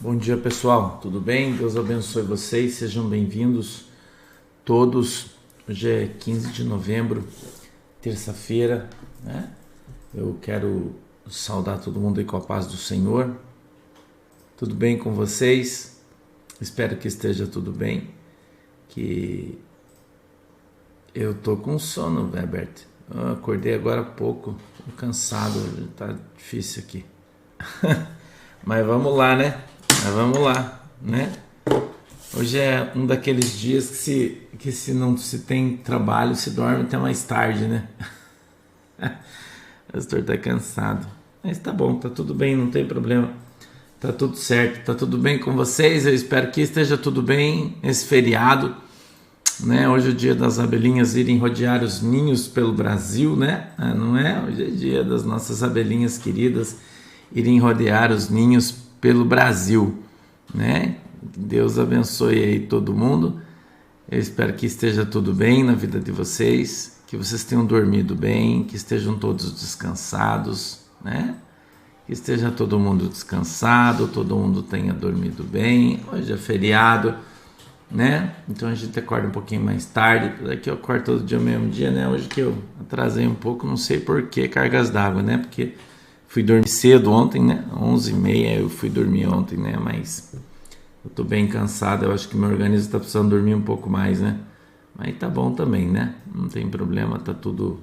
Bom dia, pessoal, tudo bem? Deus abençoe vocês, sejam bem-vindos todos. Hoje é 15 de novembro, terça-feira, né? Eu quero saudar todo mundo aí com a paz do Senhor. Tudo bem com vocês? Espero que esteja tudo bem. Que eu tô com sono, Herbert. Eu acordei agora há pouco, tô cansado, tá difícil aqui. Mas vamos lá, né? Hoje é um daqueles dias que se não se tem trabalho, se dorme até mais tarde, né? O pastor tá cansado. Mas tá bom, tá tudo bem, não tem problema. Tá tudo certo, tá tudo bem com vocês. Eu espero que esteja tudo bem esse feriado, né? Hoje é o dia das abelhinhas irem rodear os ninhos pelo Brasil, né? Não é? Hoje é dia das nossas abelhinhas queridas irem rodear os ninhos pelo Brasil, né? Deus abençoe aí todo mundo. Eu espero que esteja tudo bem na vida de vocês, que vocês tenham dormido bem, que estejam todos descansados, né? Que esteja todo mundo descansado, todo mundo tenha dormido bem. Hoje é feriado, né? Então a gente acorda um pouquinho mais tarde. Daqui eu acordo todo dia ao mesmo dia, né? Hoje que eu atrasei um pouco, não sei por que cargas d'água, né? Porque fui dormir cedo ontem, né? 11h30 eu fui dormir ontem, né? Mas eu tô bem cansado, eu acho que meu organismo tá precisando dormir um pouco mais, né? Mas tá bom também, né? Não tem problema, tá tudo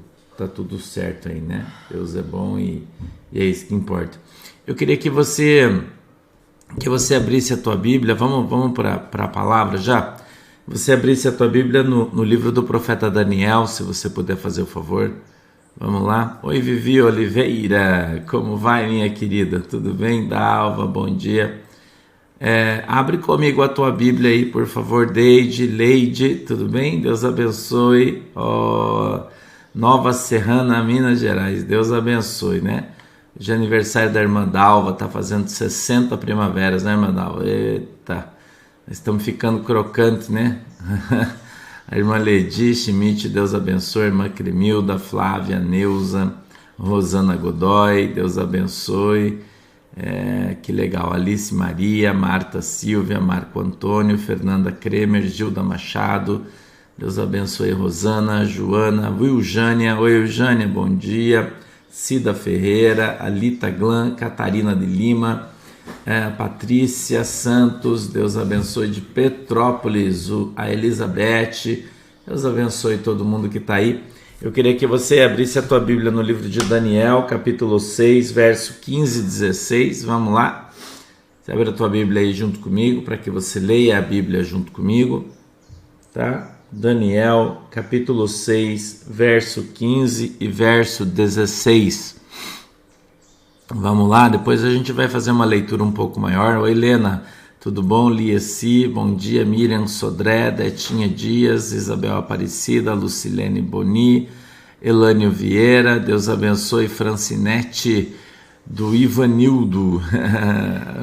certo aí, né? Deus é bom e é isso que importa. Eu queria que você abrisse a tua Bíblia, vamos para a palavra já? Você abrisse a tua Bíblia no livro do profeta Daniel, se você puder fazer o favor. Vamos lá. Oi, Vivi Oliveira, como vai, minha querida? Tudo bem? Dalva, bom dia. Abre comigo a tua Bíblia aí, por favor, Leide, tudo bem? Deus abençoe. Nova Serrana, Minas Gerais, Deus abençoe, né? Hoje é aniversário da irmã Dalva, tá fazendo 60 primaveras, né, irmã Dalva? Eita, nós estamos ficando crocantes, né? A irmã Ledi Schmidt, Deus abençoe. A irmã Cremilda, Flávia, Neuza, Rosana Godoy, Deus abençoe. Que legal. Alice Maria, Marta Silvia, Marco Antônio, Fernanda Kremer, Gilda Machado, Deus abençoe. Rosana, Joana, Viljânia, oi Eugênia, bom dia. Cida Ferreira, Alita Glan, Catarina de Lima, Patrícia Santos, Deus abençoe. De Petrópolis, a Elizabeth, Deus abençoe todo mundo que está aí. Eu queria que você abrisse a tua Bíblia no livro de Daniel, capítulo 6, verso 15 e 16, vamos lá? Você abre a tua Bíblia aí junto comigo, para que você leia a Bíblia junto comigo, tá? Daniel, capítulo 6, verso 15 e verso 16. Vamos lá, depois a gente vai fazer uma leitura um pouco maior. Oi, Helena, tudo bom? Liesi, bom dia. Miriam Sodré, Detinha Dias, Isabel Aparecida, Lucilene Boni, Elânio Vieira, Deus abençoe. Francinete, do Ivanildo,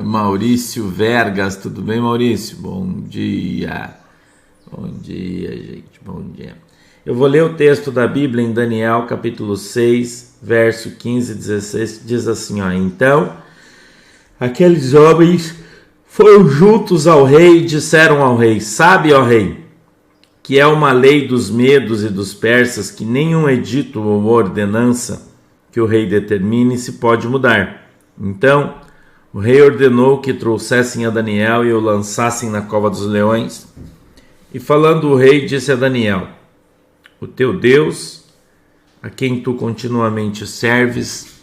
Maurício Vergas, tudo bem, Maurício? Bom dia. Bom dia, gente, bom dia. Eu vou ler o texto da Bíblia em Daniel, capítulo 6, verso 15 e 16, diz assim, Então, aqueles homens foram juntos ao rei e disseram ao rei, sabe, ó rei, que é uma lei dos medos e dos persas que nenhum edito ou ordenança que o rei determine se pode mudar. Então, o rei ordenou que trouxessem a Daniel e o lançassem na cova dos leões. E falando o rei, disse a Daniel, o teu Deus, a quem tu continuamente serves,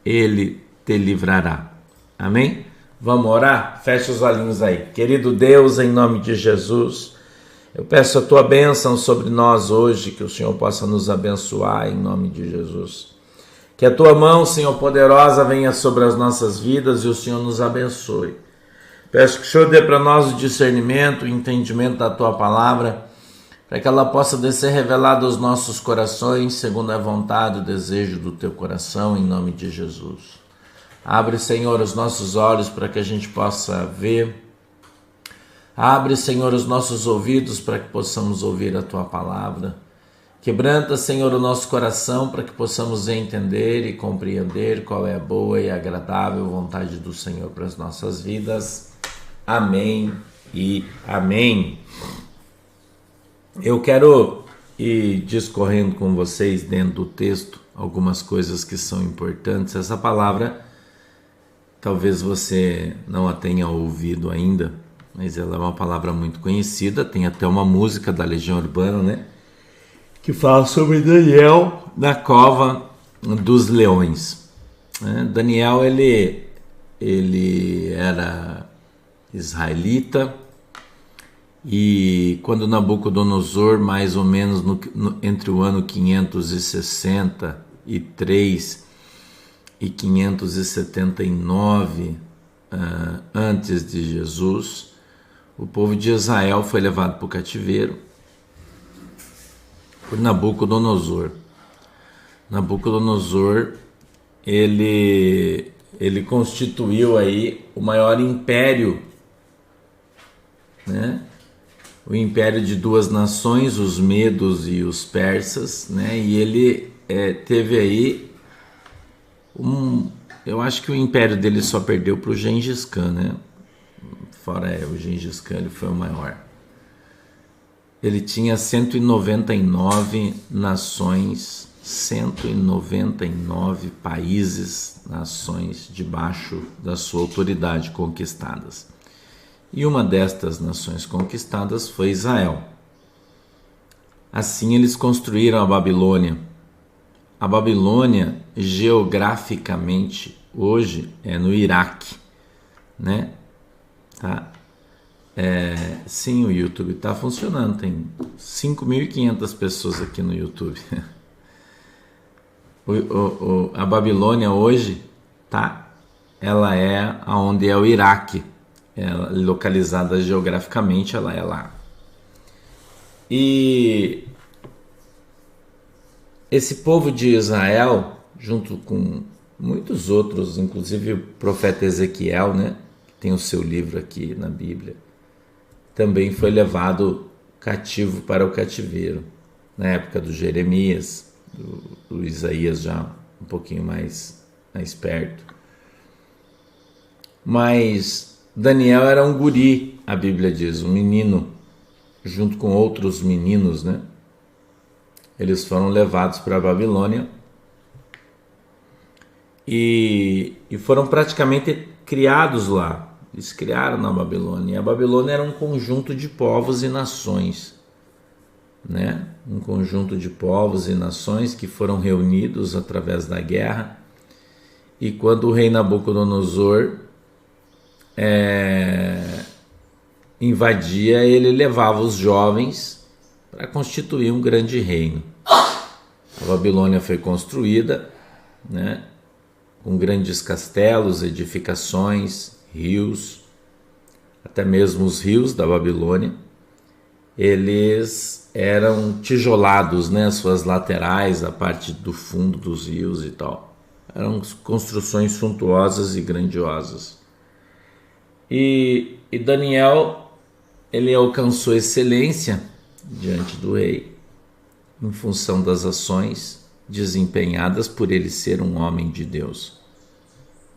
ele te livrará. Amém? Vamos orar? Fecha os olhinhos aí. Querido Deus, em nome de Jesus, eu peço a tua bênção sobre nós hoje, que o Senhor possa nos abençoar em nome de Jesus. Que a tua mão, Senhor poderosa, venha sobre as nossas vidas e o Senhor nos abençoe. Peço que o Senhor dê para nós o discernimento, o entendimento da tua palavra, para que ela possa descer revelada aos nossos corações, segundo a vontade e o desejo do teu coração, em nome de Jesus. Abre, Senhor, os nossos olhos para que a gente possa ver. Abre, Senhor, os nossos ouvidos para que possamos ouvir a tua palavra. Quebranta, Senhor, o nosso coração para que possamos entender e compreender qual é a boa e agradável vontade do Senhor para as nossas vidas. Amém e amém. Eu quero ir discorrendo com vocês dentro do texto algumas coisas que são importantes. Essa palavra, talvez você não a tenha ouvido ainda, mas ela é uma palavra muito conhecida. Tem até uma música da Legião Urbana, né, que fala sobre Daniel na cova dos leões. Daniel, ele era israelita, e quando Nabucodonosor, mais ou menos entre o ano 563 e 579 antes de Jesus, o povo de Israel foi levado para o cativeiro por Nabucodonosor. Nabucodonosor, ele constituiu aí o maior império, né? O império de duas nações, os medos e os persas, né? E ele teve aí eu acho que o império dele só perdeu para o Gengis Khan, né? Fora o Gengis Khan, ele foi o maior. Ele tinha 199 nações, 199 países, nações debaixo da sua autoridade conquistadas. E uma destas nações conquistadas foi Israel. Assim eles construíram a Babilônia. A Babilônia, geograficamente, hoje é no Iraque, né? Tá? Sim, o YouTube está funcionando, tem 5.500 pessoas aqui no YouTube. A Babilônia hoje, tá? Ela é onde é o Iraque. Ela, localizada geograficamente, ela é lá. E esse povo de Israel, junto com muitos outros, inclusive o profeta Ezequiel, né, que tem o seu livro aqui na Bíblia, também foi levado cativo para o cativeiro, na época do Jeremias, do Isaías já um pouquinho mais perto. Mas Daniel era um guri, a Bíblia diz, um menino, junto com outros meninos, né? Eles foram levados para a Babilônia e foram praticamente criados lá. Eles criaram na Babilônia. E a Babilônia era um conjunto de povos e nações, né? Um conjunto de povos e nações que foram reunidos através da guerra. E quando o rei Nabucodonosor invadia, ele levava os jovens para constituir um grande reino. A Babilônia foi construída, né, com grandes castelos, edificações, rios, até mesmo os rios da Babilônia, eles eram tijolados, né, suas laterais, a parte do fundo dos rios e tal. Eram construções suntuosas e grandiosas. E Daniel, ele alcançou excelência diante do rei em função das ações desempenhadas por ele ser um homem de Deus.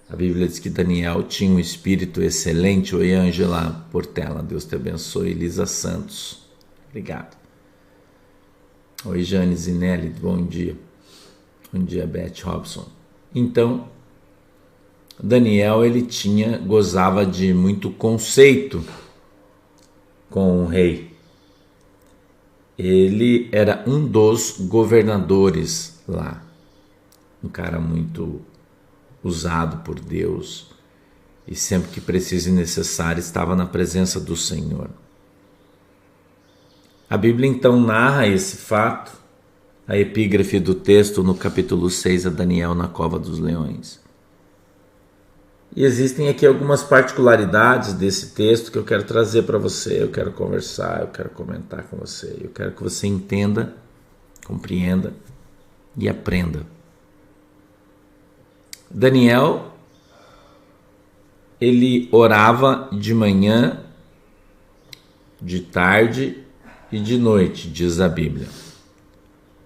A Bíblia diz que Daniel tinha um espírito excelente. Oi, Ângela Portela, Deus te abençoe. Elisa Santos, obrigado. Oi, Jane Zinelli, bom dia. Bom dia, Beth Robson. Então, Daniel, ele gozava de muito conceito com o rei. Ele era um dos governadores lá, um cara muito usado por Deus e sempre que preciso e necessário estava na presença do Senhor. A Bíblia então narra esse fato. A epígrafe do texto no capítulo 6 é Daniel na cova dos leões. E existem aqui algumas particularidades desse texto que eu quero trazer para você, eu quero conversar, eu quero comentar com você, eu quero que você entenda, compreenda e aprenda. Daniel, ele orava de manhã, de tarde e de noite, diz a Bíblia.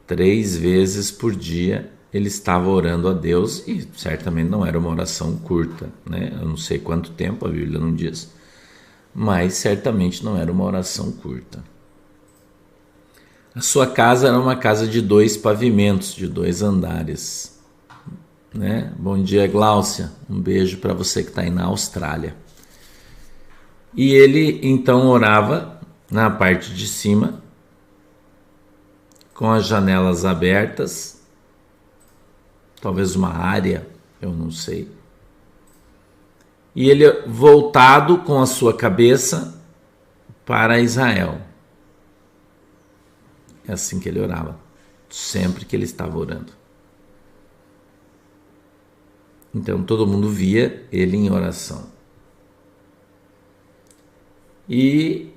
3 vezes por dia ele estava orando a Deus, e certamente não era uma oração curta, né? Eu não sei quanto tempo, a Bíblia não diz, mas certamente não era uma oração curta. A sua casa era uma casa de 2 pavimentos, de 2 andares. Né? Bom dia, Gláucia. Um beijo para você que está aí na Austrália. E ele então orava na parte de cima, com as janelas abertas, talvez uma área, eu não sei. E ele voltado com a sua cabeça para Israel. É assim que ele orava, sempre que ele estava orando. Então todo mundo via ele em oração. E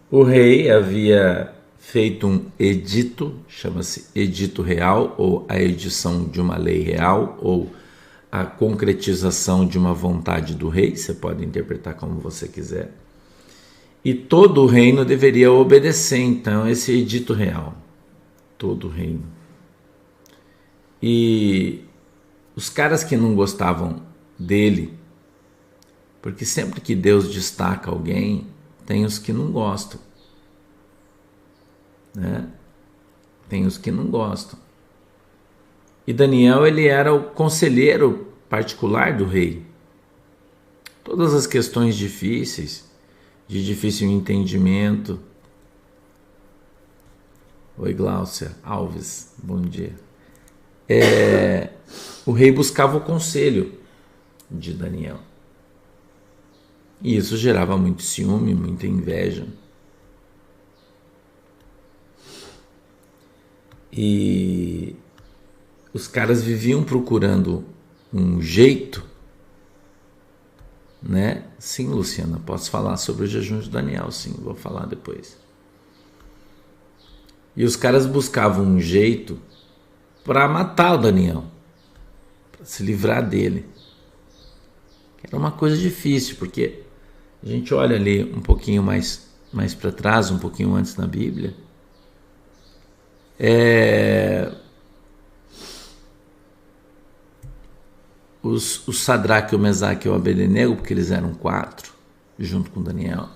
o rei havia feito um edito, chama-se Edito Real, ou a edição de uma lei real, ou a concretização de uma vontade do rei, você pode interpretar como você quiser. E todo o reino deveria obedecer, então, esse edito real. Todo o reino. E os caras que não gostavam dele, porque sempre que Deus destaca alguém, tem os que não gostam. Né? Tem os que não gostam. E Daniel, ele era o conselheiro particular do rei. Todas as questões difíceis, de difícil entendimento. Oi, Gláucia Alves, bom dia. O rei buscava o conselho de Daniel. E isso gerava muito ciúme, muita inveja. E os caras viviam procurando um jeito, né? Sim, Luciana, posso falar sobre o jejum de Daniel, sim, vou falar depois. E os caras buscavam um jeito para matar o Daniel, para se livrar dele. Era uma coisa difícil, porque a gente olha ali um pouquinho mais para trás, um pouquinho antes na Bíblia, o Sadraque, o Mesaque e o Abednego, porque eles eram 4, junto com Daniel.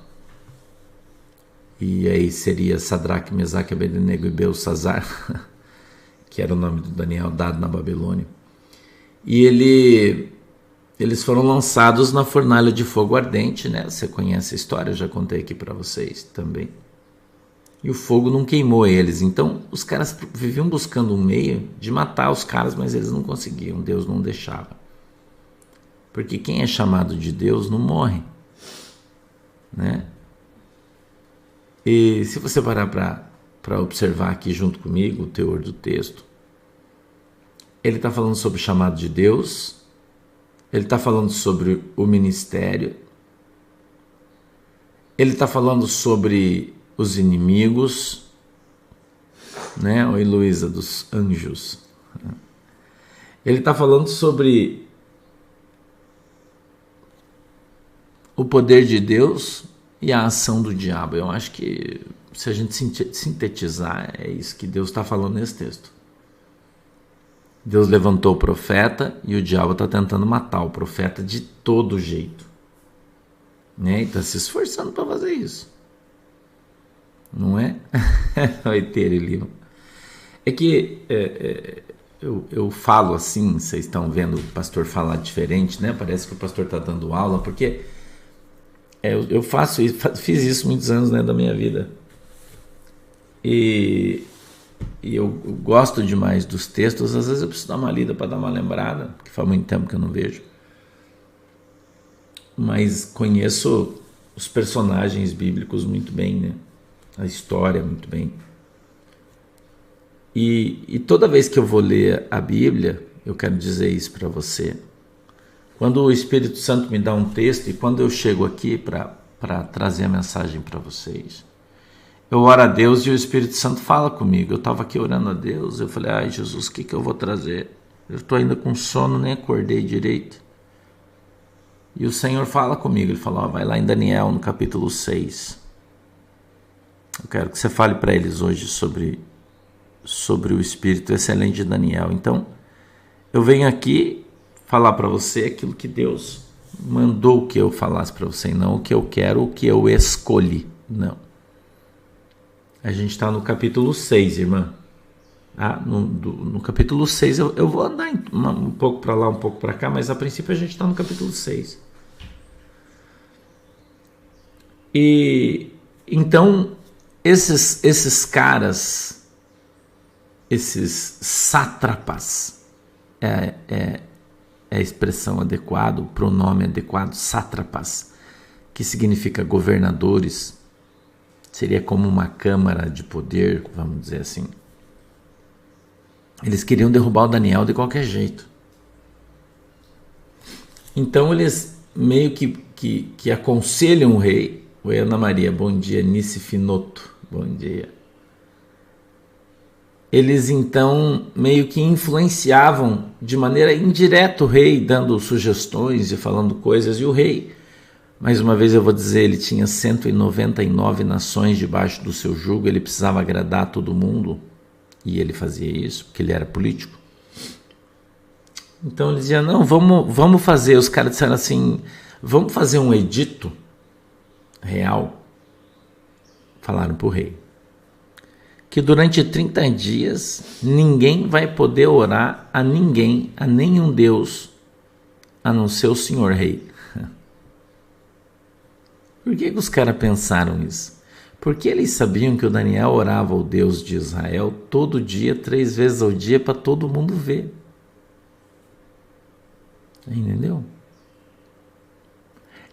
E aí seria Sadraque, Mesaque, Abednego e Belsassar, que era o nome do Daniel dado na Babilônia. E eles foram lançados na fornalha de fogo ardente, né? Você conhece a história, eu já contei aqui para vocês também. E o fogo não queimou eles. Então os caras viviam buscando um meio de matar os caras, mas eles não conseguiam, Deus não deixava. Porque quem é chamado de Deus não morre, né? E se você parar para observar aqui junto comigo o teor do texto, ele está falando sobre o chamado de Deus, ele está falando sobre o ministério, ele está falando sobre os inimigos, né? Oi, Luísa, dos anjos. Ele está falando sobre o poder de Deus e a ação do diabo. Eu acho que, se a gente sintetizar, é isso que Deus está falando nesse texto. Deus levantou o profeta e o diabo está tentando matar o profeta de todo jeito, né? E está se esforçando para fazer isso, não é? Vai ter ele. É que eu falo assim, vocês estão vendo o pastor falar diferente, né? Parece que o pastor está dando aula, porque eu faço isso, fiz isso muitos anos, né, da minha vida. E eu gosto demais dos textos. Às vezes eu preciso dar uma lida para dar uma lembrada, porque faz muito tempo que eu não vejo. Mas conheço os personagens bíblicos muito bem, né? A história muito bem. E toda vez que eu vou ler a Bíblia, eu quero dizer isso para você. Quando o Espírito Santo me dá um texto e quando eu chego aqui para trazer a mensagem para vocês, eu oro a Deus e o Espírito Santo fala comigo. Eu estava aqui orando a Deus, eu falei, ai Jesus, o que eu vou trazer? Eu estou ainda com sono, nem acordei direito. E o Senhor fala comigo, ele fala, vai lá em Daniel, no capítulo 6. Eu quero que você fale para eles hoje sobre o Espírito excelente de Daniel. Então, eu venho aqui falar para você aquilo que Deus mandou que eu falasse para você, não o que eu quero, o que eu escolhi. Não. A gente está no capítulo 6, irmã. No capítulo 6 eu vou andar um pouco para lá, um pouco para cá, mas a princípio a gente está no capítulo 6. E então esses caras, esses sátrapas, é a expressão adequada, o pronome adequado, sátrapas, que significa governadores, seria como uma câmara de poder, vamos dizer assim. Eles queriam derrubar o Daniel de qualquer jeito. Então eles meio que aconselham o rei. Oi, Ana Maria, bom dia. Nice Finoto, bom dia. Eles então meio que influenciavam de maneira indireta o rei, dando sugestões e falando coisas. E o rei, mais uma vez eu vou dizer, ele tinha 199 nações debaixo do seu jugo, ele precisava agradar a todo mundo. E ele fazia isso, porque ele era político. Então ele dizia, não, vamos fazer. Os caras disseram assim, vamos fazer um edito real. Falaram para o rei. Que durante 30 dias, ninguém vai poder orar a ninguém, a nenhum Deus, a não ser o Senhor Rei. Por que os caras pensaram isso? Porque eles sabiam que o Daniel orava ao Deus de Israel todo dia, 3 vezes ao dia, para todo mundo ver. Entendeu?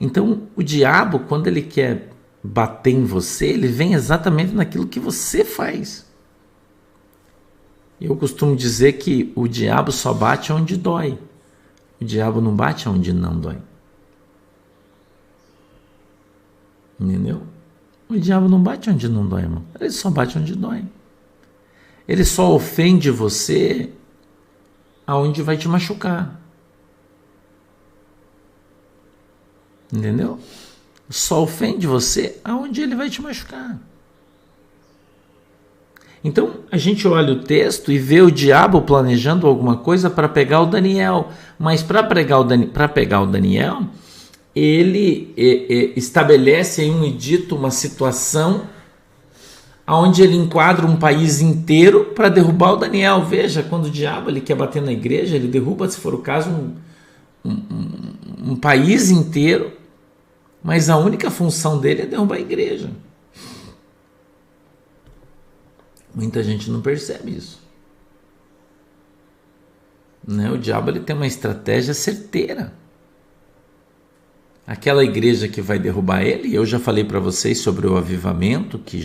Então, o diabo, quando ele quer bater em você, ele vem exatamente naquilo que você faz. Eu costumo dizer que o diabo só bate onde dói. O diabo não bate onde não dói. Entendeu? O diabo não bate onde não dói, irmão. Ele só bate onde dói. Ele só ofende você aonde vai te machucar. Entendeu? Só ofende você aonde ele vai te machucar. Então, a gente olha o texto e vê o diabo planejando alguma coisa para pegar o Daniel. Mas para pegar o Daniel, ele estabelece aí um edito, uma situação onde ele enquadra um país inteiro para derrubar o Daniel. Veja, quando o diabo ele quer bater na igreja, ele derruba, se for o caso, um país inteiro, mas a única função dele é derrubar a igreja. Muita gente não percebe isso. Né? O diabo ele tem uma estratégia certeira. Aquela igreja que vai derrubar ele, eu já falei para vocês sobre o avivamento, que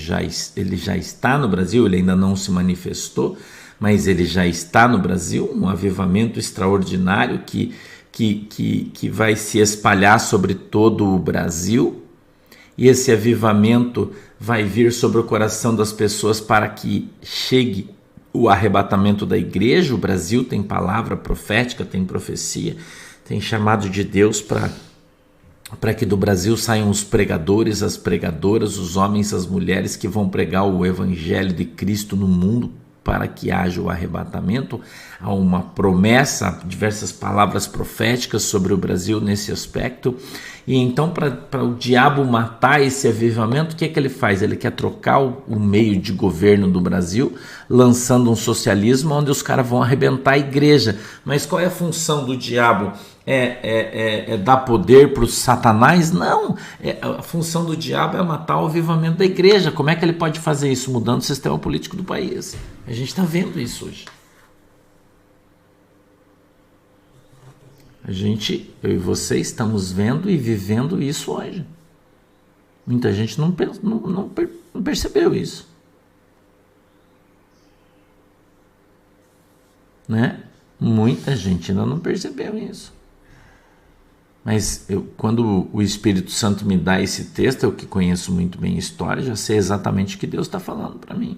ele já está no Brasil, ele ainda não se manifestou, mas ele já está no Brasil, um avivamento extraordinário que vai se espalhar sobre todo o Brasil, e esse avivamento vai vir sobre o coração das pessoas para que chegue o arrebatamento da igreja. O Brasil tem palavra profética, tem profecia, tem chamado de Deus para que do Brasil saiam os pregadores, as pregadoras, os homens, as mulheres que vão pregar o evangelho de Cristo no mundo para que haja o arrebatamento. Há uma promessa, diversas palavras proféticas sobre o Brasil nesse aspecto. E então, para o diabo matar esse avivamento, o que é que ele faz? Ele quer trocar o meio de governo do Brasil, lançando um socialismo onde os caras vão arrebentar a igreja. Mas qual é a função do diabo? É dar poder para os satanás? Não, a função do diabo é matar o avivamento da igreja. Como é que ele pode fazer isso? Mudando o sistema político do país. A gente está vendo isso hoje. Eu e você estamos vendo e vivendo isso hoje. Muita gente não percebeu isso. Né? Muita gente ainda não percebeu isso. Mas quando o Espírito Santo me dá esse texto, eu que conheço muito bem a história, já sei exatamente o que Deus está falando para mim.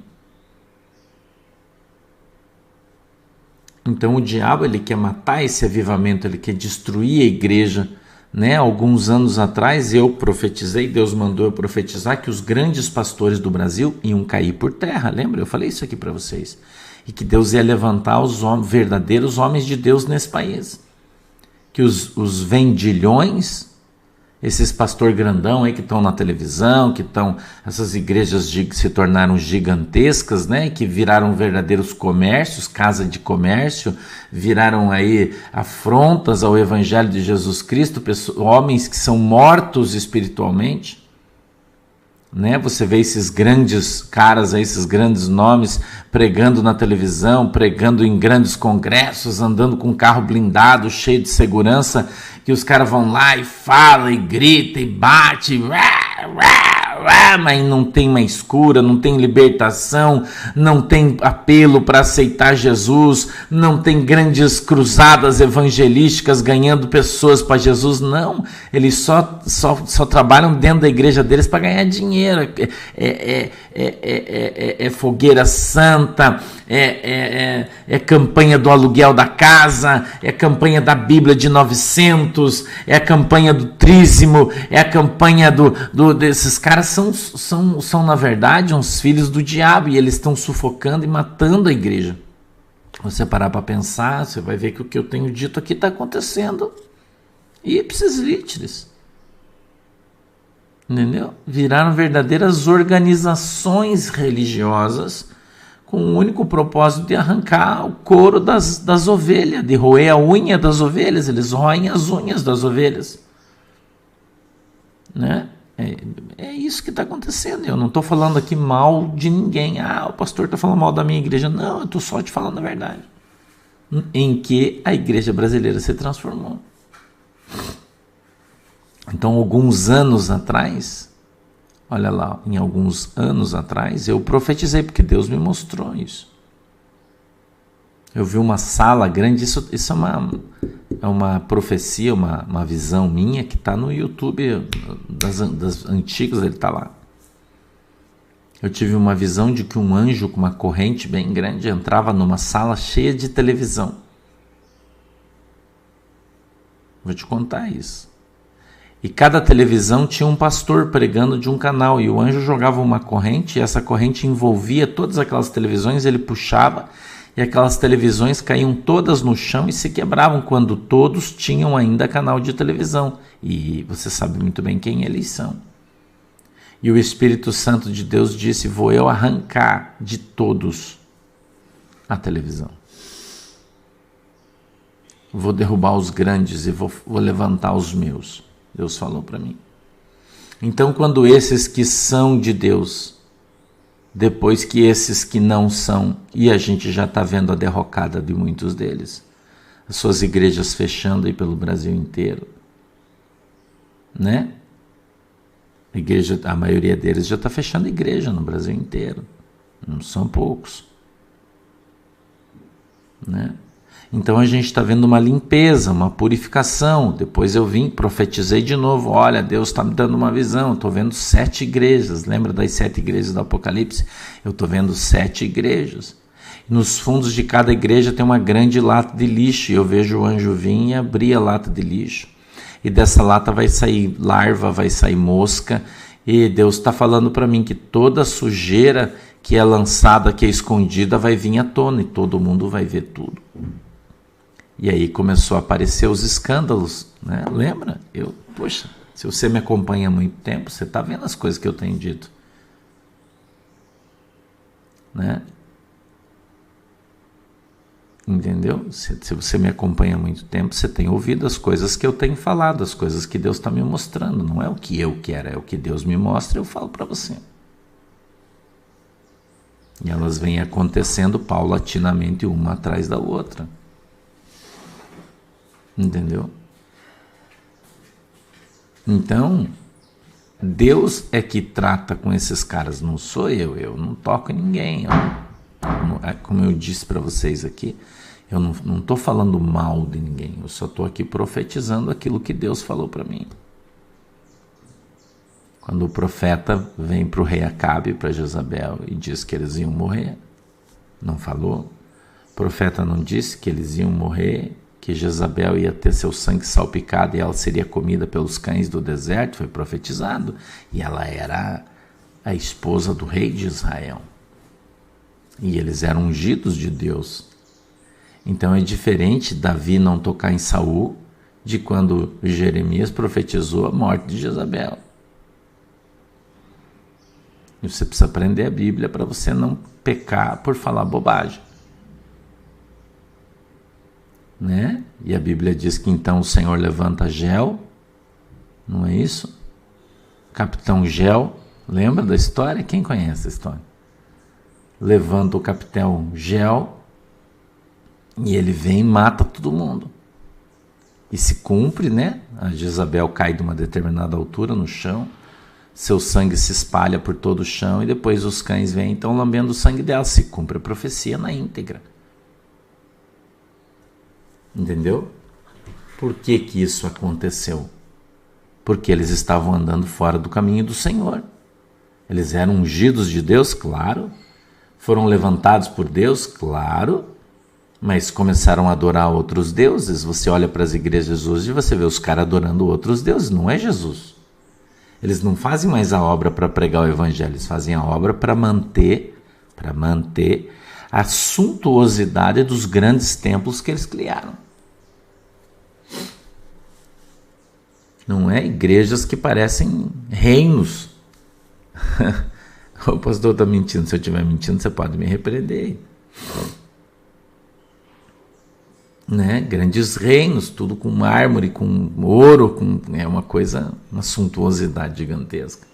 Então o diabo ele quer matar esse avivamento, ele quer destruir a igreja. Né? Alguns anos atrás eu profetizei, Deus mandou eu profetizar que os grandes pastores do Brasil iam cair por terra. Lembra? Eu falei isso aqui para vocês. E que Deus ia levantar os verdadeiros homens de Deus nesse país. que os vendilhões, esses pastor grandão aí que estão na televisão, que estão, essas igrejas que se tornaram gigantescas, né, que viraram verdadeiros comércios, casa de comércio, viraram aí afrontas ao evangelho de Jesus Cristo, homens que são mortos espiritualmente, né? Você vê esses grandes caras aí, esses grandes nomes pregando na televisão, pregando em grandes congressos, andando com um carro blindado, cheio de segurança, que os caras vão lá e falam, e grita, e bate, mas não tem mais cura, não tem libertação, não tem apelo para aceitar Jesus, não tem grandes cruzadas evangelísticas ganhando pessoas para Jesus, não, eles só trabalham dentro da igreja deles para ganhar dinheiro, é fogueira santa, é campanha do aluguel da casa, é campanha da Bíblia de 900, é a campanha do trízimo, é a campanha desses caras são na verdade uns filhos do diabo, e eles estão sufocando e matando a igreja. Você parar para pensar, você vai ver que o que eu tenho dito aqui está acontecendo. Ipsis literis. Entendeu? Viraram verdadeiras organizações religiosas com o único propósito de arrancar o couro das ovelhas, de roer a unha das ovelhas. Eles roem as unhas das ovelhas, né? É isso que está acontecendo. Eu não estou falando aqui mal de ninguém. O pastor está falando mal da minha igreja. Não, eu estou só te falando a verdade. Em que a igreja brasileira se transformou. Então, alguns anos atrás, olha lá, em alguns anos atrás, eu profetizei, porque Deus me mostrou isso. Eu vi uma sala grande, isso é uma profecia, uma visão minha que está no YouTube, das antigas, ele está lá. Eu tive uma visão de que um anjo com uma corrente bem grande entrava numa sala cheia de televisão. Vou te contar isso. E cada televisão tinha um pastor pregando de um canal, e o anjo jogava uma corrente, e essa corrente envolvia todas aquelas televisões, ele puxava, e aquelas televisões caíam todas no chão e se quebravam quando todos tinham ainda canal de televisão. E você sabe muito bem quem eles são. E o Espírito Santo de Deus disse: vou eu arrancar de todos a televisão. Vou derrubar os grandes e vou levantar os meus. Deus falou para mim. Então, quando esses que são de Deus, depois que esses que não são, e a gente já está vendo a derrocada de muitos deles, as suas igrejas fechando aí pelo Brasil inteiro, né? A maioria deles já está fechando igreja no Brasil inteiro, não são poucos, né? Então a gente está vendo uma limpeza, uma purificação. Depois eu profetizei de novo. Olha, Deus está me dando uma visão. Estou vendo 7 igrejas. Lembra das 7 igrejas do Apocalipse? Eu estou vendo 7 igrejas. E nos fundos de cada igreja tem uma grande lata de lixo. E eu vejo o anjo vir e abrir a lata de lixo. E dessa lata vai sair larva, vai sair mosca. E Deus está falando para mim que toda sujeira que é lançada, que é escondida, vai vir à tona. E todo mundo vai ver tudo. E aí começou a aparecer os escândalos, né? Lembra? Poxa, se você me acompanha há muito tempo, você está vendo as coisas que eu tenho dito, né? Entendeu? Se você me acompanha há muito tempo, você tem ouvido as coisas que eu tenho falado, as coisas que Deus está me mostrando. Não é o que eu quero, é o que Deus me mostra e eu falo para você. E elas vêm acontecendo paulatinamente, uma atrás da outra. Entendeu? Então, Deus é que trata com esses caras, não sou eu não toco em ninguém. Como eu disse para vocês aqui, eu não estou falando mal de ninguém, eu só estou aqui profetizando aquilo que Deus falou para mim. Quando o profeta vem para o rei Acabe, para Jezabel, e diz que eles iam morrer, não falou? O profeta não disse que eles iam morrer, que Jezabel ia ter seu sangue salpicado e ela seria comida pelos cães do deserto? Foi profetizado. E ela era a esposa do rei de Israel. E eles eram ungidos de Deus. Então é diferente Davi não tocar em Saul, de quando Jeremias profetizou a morte de Jezabel. E você precisa aprender a Bíblia para você não pecar por falar bobagem. Né? E a Bíblia diz que então o Senhor levanta Gel, não é isso? Capitão Gel, lembra da história? Quem conhece a história? Levanta o capitão Gel e ele vem e mata todo mundo. E se cumpre, né? A Jezabel cai de uma determinada altura no chão, seu sangue se espalha por todo o chão e depois os cães vêm então lambendo o sangue dela. Se cumpre a profecia na íntegra. Entendeu? Por que que isso aconteceu? Porque eles estavam andando fora do caminho do Senhor. Eles eram ungidos de Deus, claro. Foram levantados por Deus, claro. Mas começaram a adorar outros deuses. Você olha para as igrejas hoje e você vê os caras adorando outros deuses. Não é Jesus. Eles não fazem mais a obra para pregar o evangelho. Eles fazem a obra para manter a suntuosidade dos grandes templos que eles criaram. Não é igrejas que parecem reinos. O pastor está mentindo. Se eu estiver mentindo, você pode me repreender. Né? Grandes reinos, tudo com mármore, com ouro, é uma coisa, uma suntuosidade gigantesca.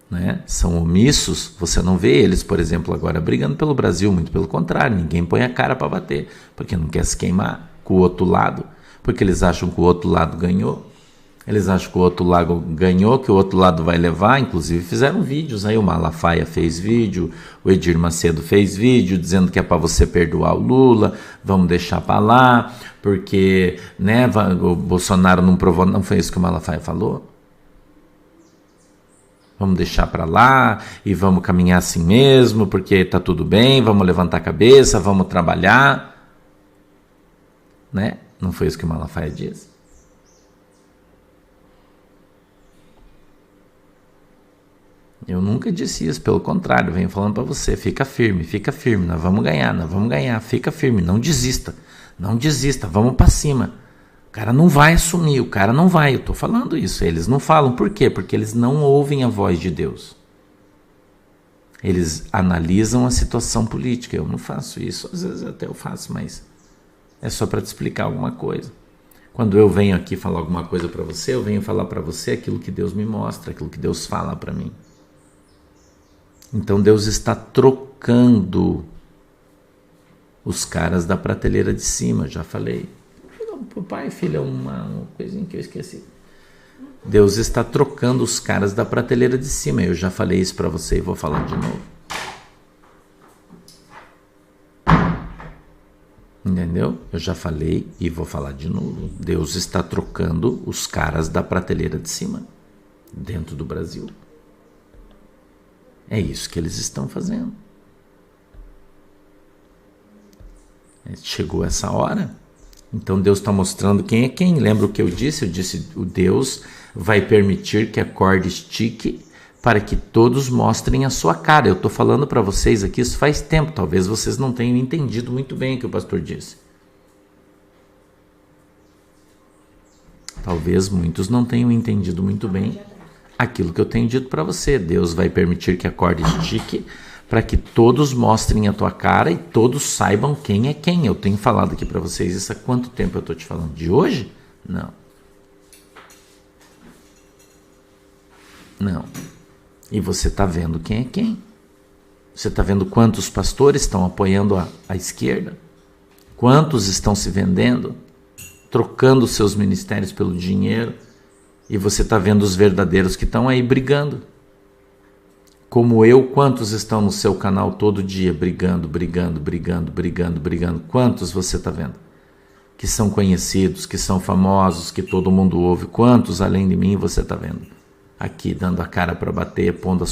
Né? São omissos, você não vê eles, por exemplo, agora brigando pelo Brasil, muito pelo contrário, ninguém põe a cara para bater, porque não quer se queimar com o outro lado, porque eles acham que o outro lado ganhou. Eles acham que o outro lado ganhou, que o outro lado vai levar. Inclusive fizeram vídeos aí, o Malafaia fez vídeo, o Edir Macedo fez vídeo dizendo que é para você perdoar o Lula, vamos deixar para lá, porque né, o Bolsonaro não provou, não foi isso que o Malafaia falou? Vamos deixar para lá e vamos caminhar assim mesmo, porque tá tudo bem, vamos levantar a cabeça, vamos trabalhar, né? Não foi isso que o Malafaia disse? Eu nunca disse isso, pelo contrário, venho falando para você, fica firme, nós vamos ganhar, fica firme, não desista, vamos para cima. O cara não vai assumir, eu tô falando isso, eles não falam, por quê? Porque eles não ouvem a voz de Deus. Eles analisam a situação política, eu não faço isso, às vezes até eu faço, mas é só para te explicar alguma coisa. Quando eu venho aqui falar alguma coisa para você, eu venho falar para você aquilo que Deus me mostra, aquilo que Deus fala para mim. Então Deus está trocando os caras da prateleira de cima, já falei. Pai e filho, uma coisinha que eu esqueci. Deus está trocando os caras da prateleira de cima. Eu já falei isso para você e vou falar de novo. Entendeu? Eu já falei e vou falar de novo. Deus está trocando os caras da prateleira de cima dentro do Brasil. É isso que eles estão fazendo. Chegou essa hora. Então Deus está mostrando quem é quem. Lembra o que eu disse? Eu disse, o Deus vai permitir que a corda estique para que todos mostrem a sua cara. Eu estou falando para vocês aqui, isso faz tempo. Talvez vocês não tenham entendido muito bem o que o pastor disse. Talvez muitos não tenham entendido muito bem aquilo que eu tenho dito para você. Deus vai permitir que a corda estique para que todos mostrem a tua cara e todos saibam quem é quem. Eu tenho falado aqui para vocês isso há quanto tempo eu estou te falando? De hoje? Não. Não. E você está vendo quem é quem. Você está vendo quantos pastores estão apoiando a esquerda? Quantos estão se vendendo? Trocando seus ministérios pelo dinheiro? E você está vendo os verdadeiros que estão aí brigando. Como eu, quantos estão no seu canal todo dia brigando? Quantos você está vendo? Que são conhecidos, que são famosos, que todo mundo ouve. Quantos, além de mim, você está vendo? Aqui, dando a cara para bater, pondo a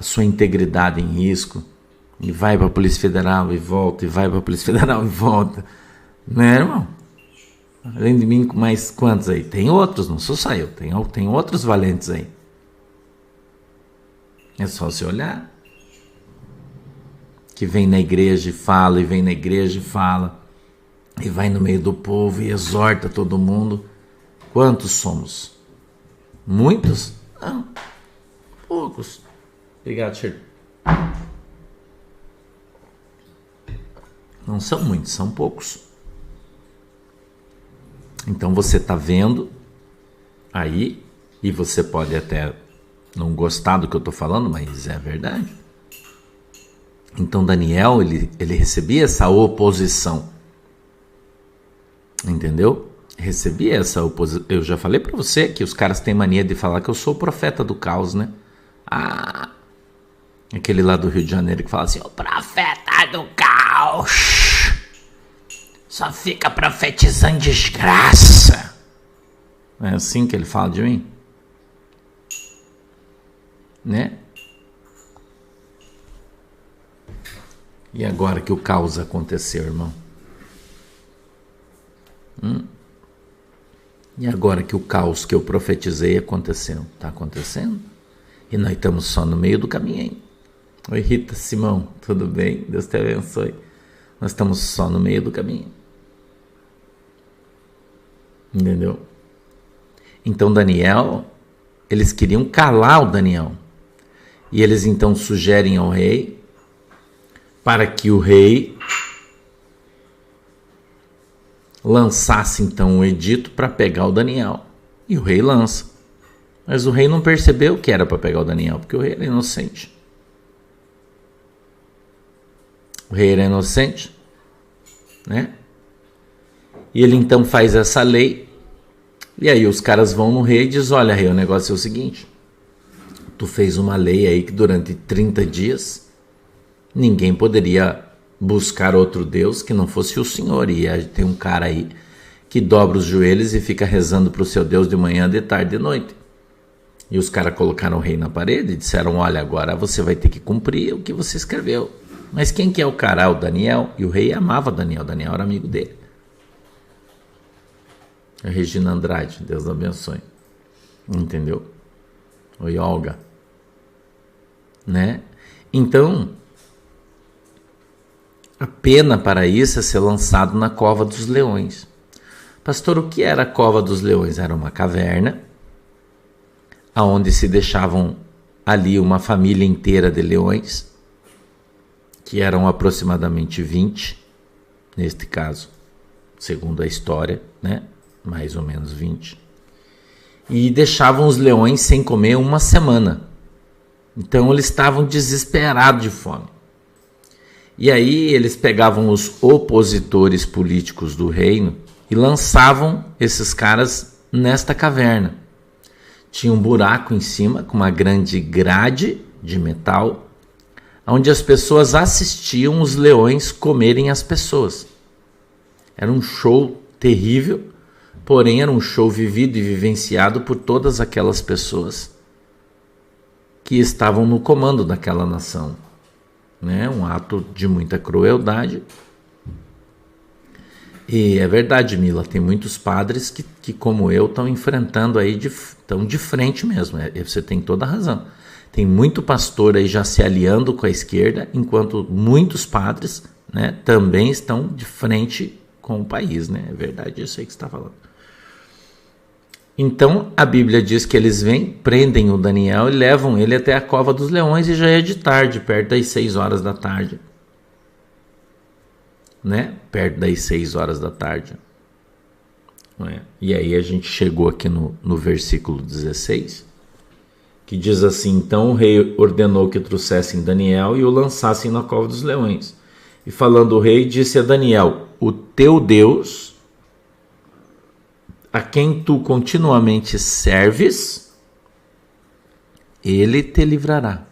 sua integridade em risco. E vai para a Polícia Federal e volta, e vai para a Polícia Federal e volta. Não é, irmão? Além de mim, mais quantos aí? Tem outros, não sou só eu. Tem outros valentes aí. É só você olhar. Que vem na igreja e fala, e vem na igreja e fala. e vai no meio do povo e exorta todo mundo. Quantos somos? Muitos? Não, poucos. Obrigado, Shirley. Não são muitos, são poucos. Então você está vendo aí, e você pode até não gostar do que eu estou falando, mas é verdade. Então Daniel, ele recebia essa oposição. Entendeu? Recebia essa oposição. Eu já falei para você que os caras têm mania de falar que eu sou o profeta do caos, né? Aquele lá do Rio de Janeiro que fala assim, o profeta do caos só fica profetizando desgraça. É assim que ele fala de mim? Né? E agora que o caos aconteceu, irmão? E agora que o caos que eu profetizei aconteceu? Está acontecendo? E nós estamos só no meio do caminho, hein? Oi, Rita, Simão, tudo bem? Deus te abençoe. Nós estamos só no meio do caminho. Entendeu? Então Daniel, eles queriam calar o Daniel. E eles então sugerem ao rei para que o rei lançasse então um edito para pegar o Daniel. E o rei lança. Mas o rei não percebeu que era para pegar o Daniel, porque o rei era inocente. O rei era inocente, né? E ele então faz essa lei. E aí os caras vão no rei e dizem, olha rei, o negócio é o seguinte, tu fez uma lei aí que durante 30 dias ninguém poderia buscar outro Deus que não fosse o Senhor. E aí tem um cara aí que dobra os joelhos e fica rezando para o seu Deus de manhã, de tarde, de noite. E os caras colocaram o rei na parede e disseram, olha, agora você vai ter que cumprir o que você escreveu. Mas quem que é o cara? O Daniel. E o rei amava Daniel. Daniel era amigo dele. A Regina Andrade, Deus abençoe. Entendeu? Oi, Olga. Né? Então, a pena para isso é ser lançado na cova dos leões. Pastor, o que era a cova dos leões? Era uma caverna, onde se deixavam ali uma família inteira de leões, que eram aproximadamente 20, neste caso, segundo a história, né? Mais ou menos 20. E deixavam os leões sem comer uma semana. Então eles estavam desesperados de fome. E aí eles pegavam os opositores políticos do reino e lançavam esses caras nesta caverna. Tinha um buraco em cima com uma grande grade de metal, onde as pessoas assistiam os leões comerem as pessoas. Era um show terrível, porém era um show vivido e vivenciado por todas aquelas pessoas que estavam no comando daquela nação. Né? Um ato de muita crueldade. E é verdade, Mila, tem muitos padres que como eu, estão enfrentando aí, estão de frente mesmo. Você tem toda a razão. Tem muito pastor aí já se aliando com a esquerda, enquanto muitos padres, né, também estão de frente com o país. Né? É verdade isso aí que você está falando. Então, a Bíblia diz que eles vêm, prendem o Daniel e levam ele até a cova dos leões, e já é de tarde, perto das 6 horas da tarde. Né? Perto das 6 horas da tarde. Né? E aí a gente chegou aqui no versículo 16, que diz assim, então o rei ordenou que trouxessem Daniel e o lançassem na cova dos leões. E falando o rei, disse a Daniel, o teu Deus, a quem tu continuamente serves, ele te livrará.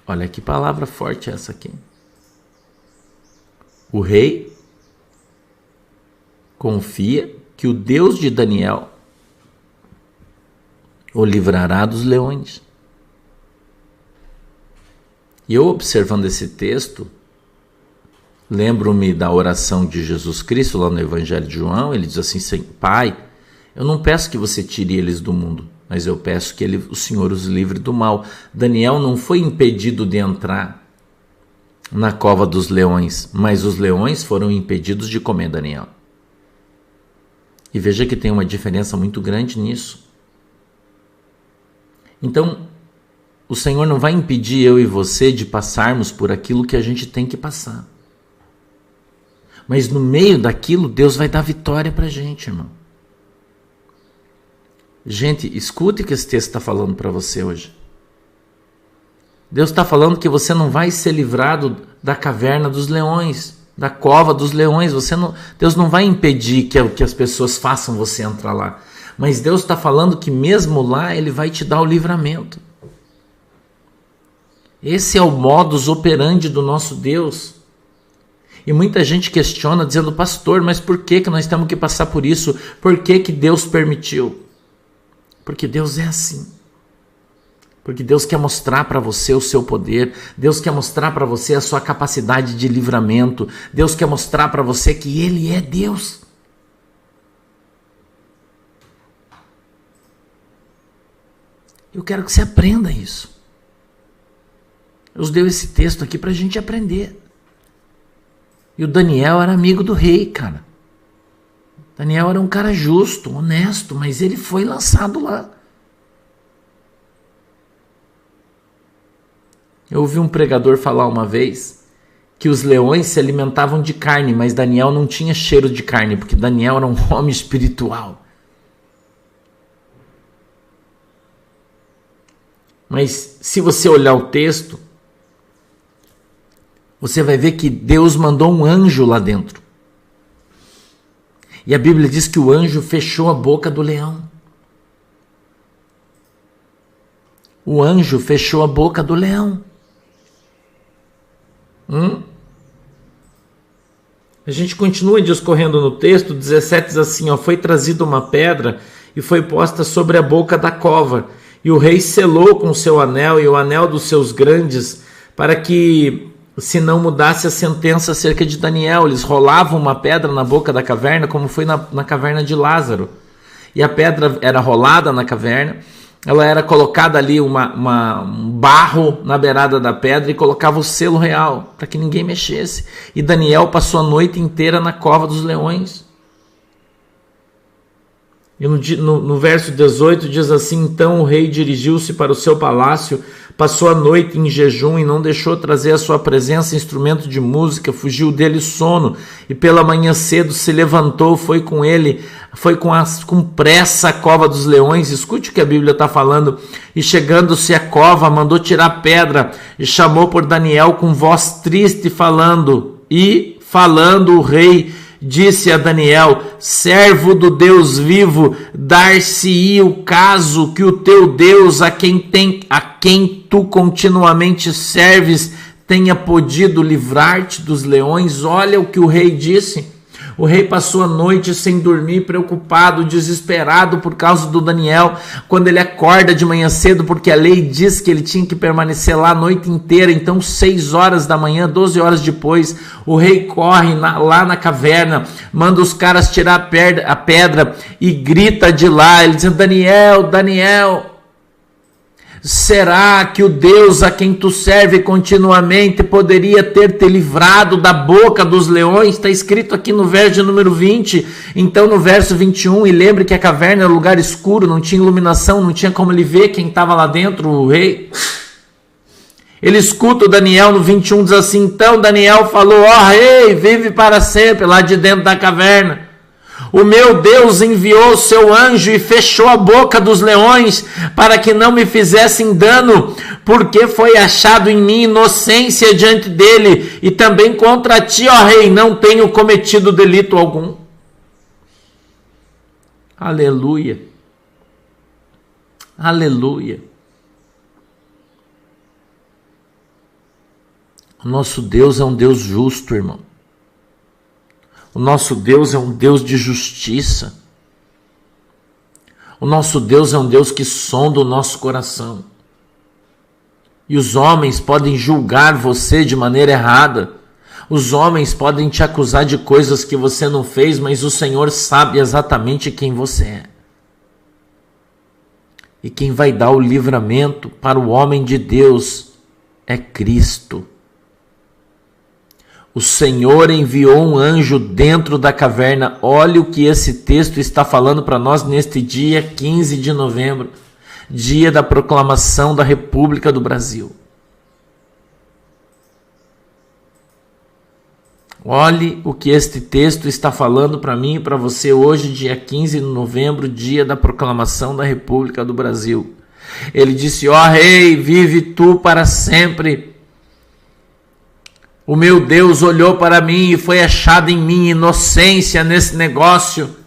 Olha que palavra forte essa aqui. O rei confia que o Deus de Daniel o livrará dos leões. E eu, observando esse texto, lembro-me da oração de Jesus Cristo lá no Evangelho de João. Ele diz assim, Pai, eu não peço que você tire eles do mundo, mas eu peço que o Senhor os livre do mal. Daniel não foi impedido de entrar na cova dos leões, mas os leões foram impedidos de comer Daniel. E veja que tem uma diferença muito grande nisso. Então, o Senhor não vai impedir eu e você de passarmos por aquilo que a gente tem que passar. Mas no meio daquilo, Deus vai dar vitória para a gente, irmão. Gente, escute o que esse texto está falando para você hoje. Deus está falando que você não vai ser livrado da caverna dos leões, da cova dos leões. Deus não vai impedir que as pessoas façam você entrar lá. Mas Deus está falando que mesmo lá Ele vai te dar o livramento. Esse é o modus operandi do nosso Deus. E muita gente questiona dizendo, pastor, mas por que nós temos que passar por isso? Por que Deus permitiu? Porque Deus é assim. Porque Deus quer mostrar para você o seu poder. Deus quer mostrar para você a sua capacidade de livramento. Deus quer mostrar para você que Ele é Deus. Eu quero que você aprenda isso. Deus deu esse texto aqui para a gente aprender. E o Daniel era amigo do rei, cara. Daniel era um cara justo, honesto, mas ele foi lançado lá. Eu ouvi um pregador falar uma vez que os leões se alimentavam de carne, mas Daniel não tinha cheiro de carne, porque Daniel era um homem espiritual. Mas se você olhar o texto, você vai ver que Deus mandou um anjo lá dentro. E a Bíblia diz que o anjo fechou a boca do leão. O anjo fechou a boca do leão. A gente continua discorrendo no texto, 17 diz assim, foi trazida uma pedra e foi posta sobre a boca da cova, e o rei selou com o seu anel e o anel dos seus grandes, para que se não mudasse a sentença acerca de Daniel. Eles rolavam uma pedra na boca da caverna, como foi na caverna de Lázaro, e a pedra era rolada na caverna. Ela era colocada ali um barro na beirada da pedra e colocava o selo real para que ninguém mexesse. E Daniel passou a noite inteira na cova dos leões. E no verso 18 diz assim, então o rei dirigiu-se para o seu palácio, passou a noite em jejum e não deixou trazer à sua presença instrumento de música, fugiu dele sono, e pela manhã cedo se levantou, foi com pressa à cova dos leões. Escute o que a Bíblia está falando. E chegando-se à cova, mandou tirar pedra e chamou por Daniel com voz triste, falando o rei disse a Daniel, servo do Deus vivo, dar-se-ia o caso que o teu Deus, a quem tu continuamente serves, tenha podido livrar-te dos leões. Olha o que o rei disse. O rei passou a noite sem dormir, preocupado, desesperado por causa do Daniel. Quando ele acorda de manhã cedo, porque a lei diz que ele tinha que permanecer lá a noite inteira, então 6 horas da manhã, 12 horas depois, o rei corre lá na caverna, manda os caras tirar a pedra e grita de lá, ele diz, Daniel, será que o Deus a quem tu serve continuamente poderia ter te livrado da boca dos leões? Está escrito aqui no verso de número 20. Então no verso 21, e lembre que a caverna era um lugar escuro, não tinha iluminação, não tinha como ele ver quem estava lá dentro, o rei. Ele escuta o Daniel no 21, diz assim, então Daniel falou, rei, vive para sempre, lá de dentro da caverna. O meu Deus enviou o seu anjo e fechou a boca dos leões para que não me fizessem dano, porque foi achado em mim inocência diante dele, e também contra ti, ó rei, não tenho cometido delito algum. Aleluia. Aleluia. O nosso Deus é um Deus justo, irmão. O nosso Deus é um Deus de justiça. O nosso Deus é um Deus que sonda o nosso coração. E os homens podem julgar você de maneira errada. Os homens podem te acusar de coisas que você não fez, mas o Senhor sabe exatamente quem você é. E quem vai dar o livramento para o homem de Deus é Cristo. O Senhor enviou um anjo dentro da caverna. Olha o que esse texto está falando para nós neste dia 15 de novembro, dia da proclamação da República do Brasil. Olhe o que este texto está falando para mim e para você hoje, dia 15 de novembro, dia da proclamação da República do Brasil. Ele disse: ó rei, vive tu para sempre. O meu Deus olhou para mim e foi achada em mim inocência nesse negócio.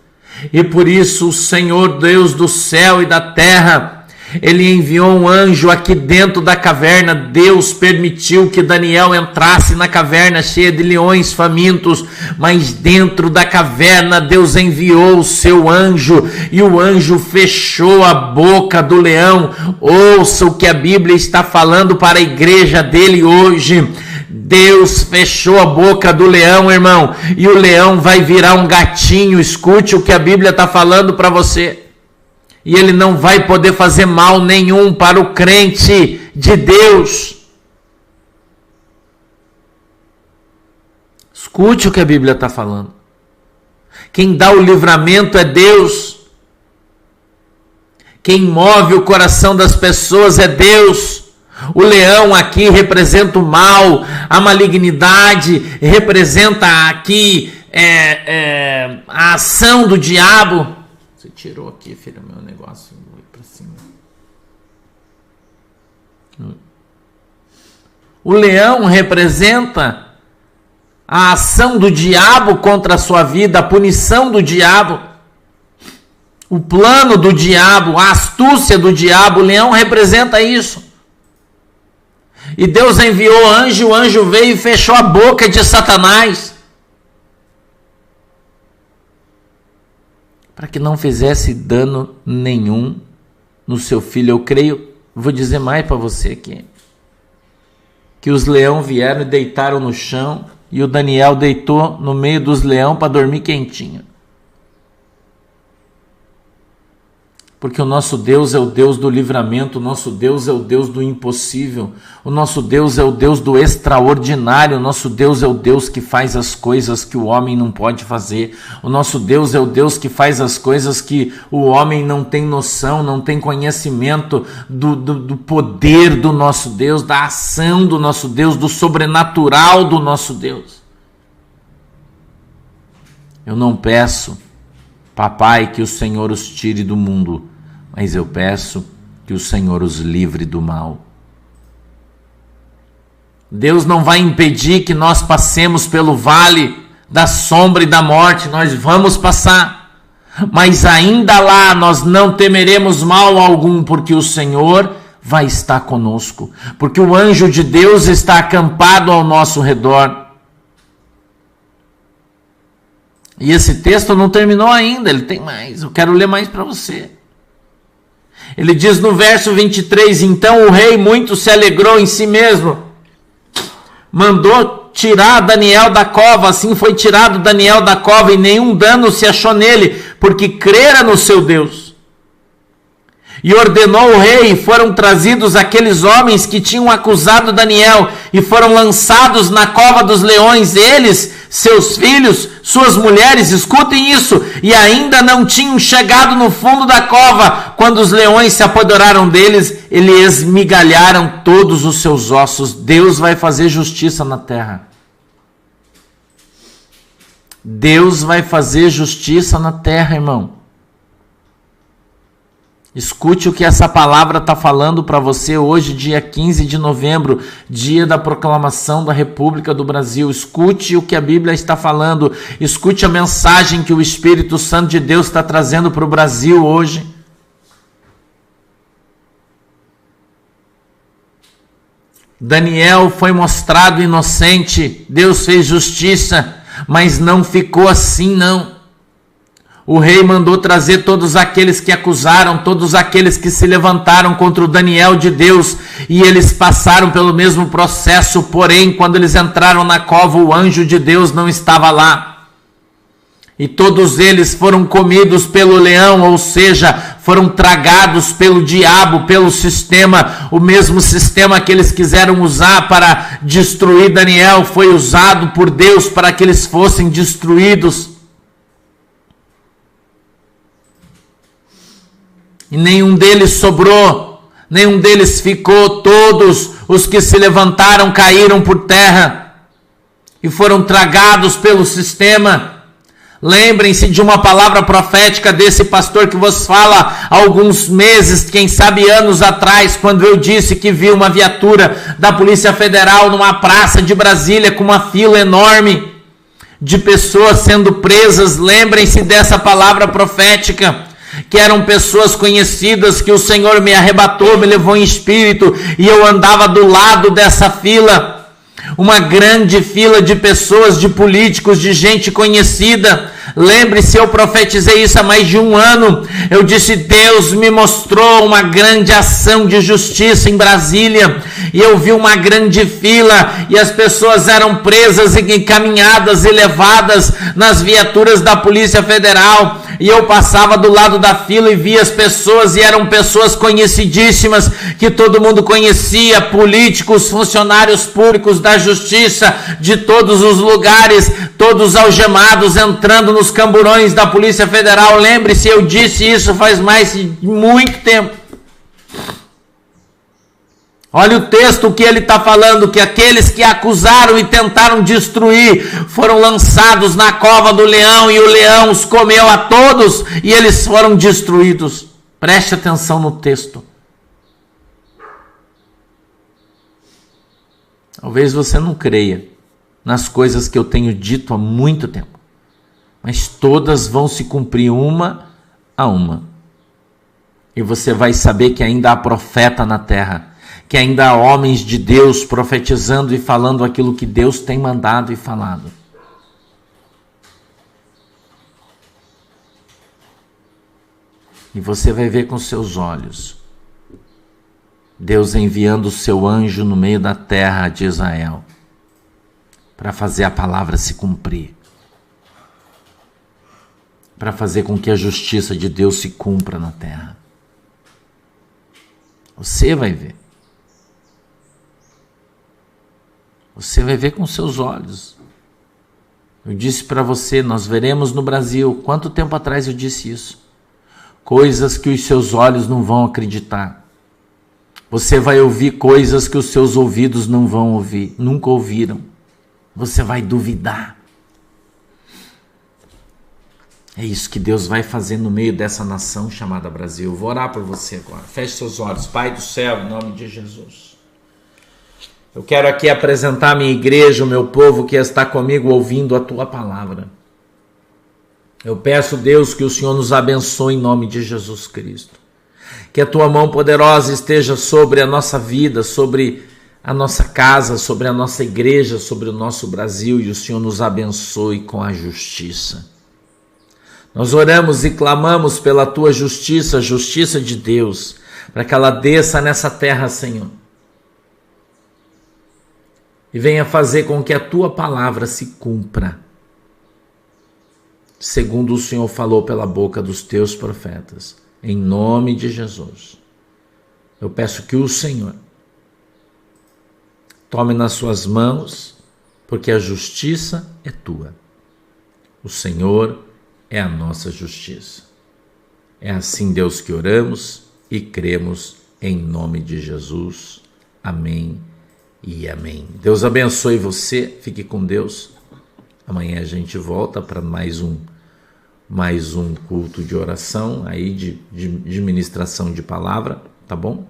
E por isso o Senhor Deus do céu e da terra, Ele enviou um anjo aqui dentro da caverna. Deus permitiu que Daniel entrasse na caverna cheia de leões famintos, mas dentro da caverna Deus enviou o seu anjo, e o anjo fechou a boca do leão. Ouça o que a Bíblia está falando para a igreja dele hoje. Deus fechou a boca do leão, irmão, e o leão vai virar um gatinho. Escute o que a Bíblia está falando para você. E ele não vai poder fazer mal nenhum para o crente de Deus. Escute o que a Bíblia está falando. Quem dá o livramento é Deus. Quem move o coração das pessoas é Deus. O leão aqui representa o mal, a malignidade, representa aqui a ação do diabo. Você tirou aqui, filho, meu negócio para cima. O leão representa a ação do diabo contra a sua vida, a punição do diabo, o plano do diabo, a astúcia do diabo. O leão representa isso. E Deus enviou anjo, o anjo veio e fechou a boca de Satanás, para que não fizesse dano nenhum no seu filho. Eu creio, vou dizer mais para você aqui, que os leões vieram e deitaram no chão, e o Daniel deitou no meio dos leões para dormir quentinho. Porque o nosso Deus é o Deus do livramento, o nosso Deus é o Deus do impossível, o nosso Deus é o Deus do extraordinário, o nosso Deus é o Deus que faz as coisas que o homem não pode fazer, o nosso Deus é o Deus que faz as coisas que o homem não tem noção, não tem conhecimento do poder do nosso Deus, da ação do nosso Deus, do sobrenatural do nosso Deus. Eu não peço, papai, que o Senhor os tire do mundo, mas eu peço que o Senhor os livre do mal. Deus não vai impedir que nós passemos pelo vale da sombra e da morte, nós vamos passar, mas ainda lá nós não temeremos mal algum, porque o Senhor vai estar conosco, porque o anjo de Deus está acampado ao nosso redor. E esse texto não terminou ainda, ele tem mais, eu quero ler mais para você. Ele diz no verso 23, então o rei muito se alegrou em si mesmo, mandou tirar Daniel da cova, assim foi tirado Daniel da cova, e nenhum dano se achou nele, porque crera no seu Deus. E ordenou o rei, e foram trazidos aqueles homens que tinham acusado Daniel, e foram lançados na cova dos leões, eles, seus filhos, suas mulheres, escutem isso, e ainda não tinham chegado no fundo da cova, quando os leões se apoderaram deles, e lhe esmigalharam todos os seus ossos. Deus vai fazer justiça na terra. Deus vai fazer justiça na terra, irmão. Escute o que essa palavra está falando para você hoje, dia 15 de novembro, dia da proclamação da República do Brasil. Escute o que a Bíblia está falando, escute a mensagem que o Espírito Santo de Deus está trazendo para o Brasil hoje. Daniel foi mostrado inocente, Deus fez justiça, mas não ficou assim não. O rei mandou trazer todos aqueles que acusaram, todos aqueles que se levantaram contra o Daniel de Deus, e eles passaram pelo mesmo processo, porém, quando eles entraram na cova, o anjo de Deus não estava lá. E todos eles foram comidos pelo leão, ou seja, foram tragados pelo diabo, pelo sistema. O mesmo sistema que eles quiseram usar para destruir Daniel foi usado por Deus para que eles fossem destruídos. E nenhum deles sobrou, nenhum deles ficou. Todos os que se levantaram caíram por terra e foram tragados pelo sistema. Lembrem-se de uma palavra profética desse pastor que vos fala há alguns meses, quem sabe anos atrás, quando eu disse que vi uma viatura da Polícia Federal numa praça de Brasília com uma fila enorme de pessoas sendo presas. Lembrem-se dessa palavra profética, que eram pessoas conhecidas, que o Senhor me arrebatou, me levou em espírito, e eu andava do lado dessa fila, uma grande fila de pessoas, de políticos, de gente conhecida. Lembre-se, eu profetizei isso há mais de um ano. Eu disse: Deus me mostrou uma grande ação de justiça em Brasília, e eu vi uma grande fila, e as pessoas eram presas e encaminhadas e levadas nas viaturas da Polícia Federal, e eu passava do lado da fila e via as pessoas, e eram pessoas conhecidíssimas, que todo mundo conhecia, políticos, funcionários públicos da justiça, de todos os lugares, todos algemados, entrando nos camburões da Polícia Federal. Lembre-se, eu disse isso faz mais de muito tempo. Olha o texto, o que ele está falando, que aqueles que acusaram e tentaram destruir foram lançados na cova do leão, e o leão os comeu a todos, e eles foram destruídos. Preste atenção no texto. Talvez você não creia nas coisas que eu tenho dito há muito tempo, mas todas vão se cumprir uma a uma. E você vai saber que ainda há profeta na terra, que ainda há homens de Deus profetizando e falando aquilo que Deus tem mandado e falado. E você vai ver com seus olhos Deus enviando o seu anjo no meio da terra de Israel para fazer a palavra se cumprir, para fazer com que a justiça de Deus se cumpra na terra. Você vai ver. Você vai ver com seus olhos. Eu disse para você, nós veremos no Brasil. Quanto tempo atrás eu disse isso? Coisas que os seus olhos não vão acreditar. Você vai ouvir coisas que os seus ouvidos não vão ouvir, nunca ouviram. Você vai duvidar. É isso que Deus vai fazer no meio dessa nação chamada Brasil. Eu vou orar por você agora. Feche seus olhos. Pai do céu, em nome de Jesus. Eu quero aqui apresentar a minha igreja, o meu povo que está comigo ouvindo a tua palavra. Eu peço, Deus, que o Senhor nos abençoe em nome de Jesus Cristo. Que a tua mão poderosa esteja sobre a nossa vida, sobre a nossa casa, sobre a nossa igreja, sobre o nosso Brasil, e o Senhor nos abençoe com a justiça. Nós oramos e clamamos pela tua justiça, a justiça de Deus, para que ela desça nessa terra, Senhor. E venha fazer com que a tua palavra se cumpra, segundo o Senhor falou pela boca dos teus profetas. Em nome de Jesus, eu peço que o Senhor tome nas suas mãos, porque a justiça é tua. O Senhor é a nossa justiça. É assim, Deus, que oramos e cremos em nome de Jesus. Amém e amém. Deus abençoe você, fique com Deus. Amanhã a gente volta para mais um culto de oração, aí de ministração de palavra, tá bom?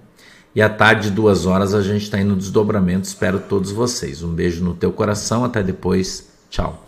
E à tarde, 2 horas, a gente está indo no desdobramento. Espero todos vocês. Um beijo no teu coração, até depois. Tchau.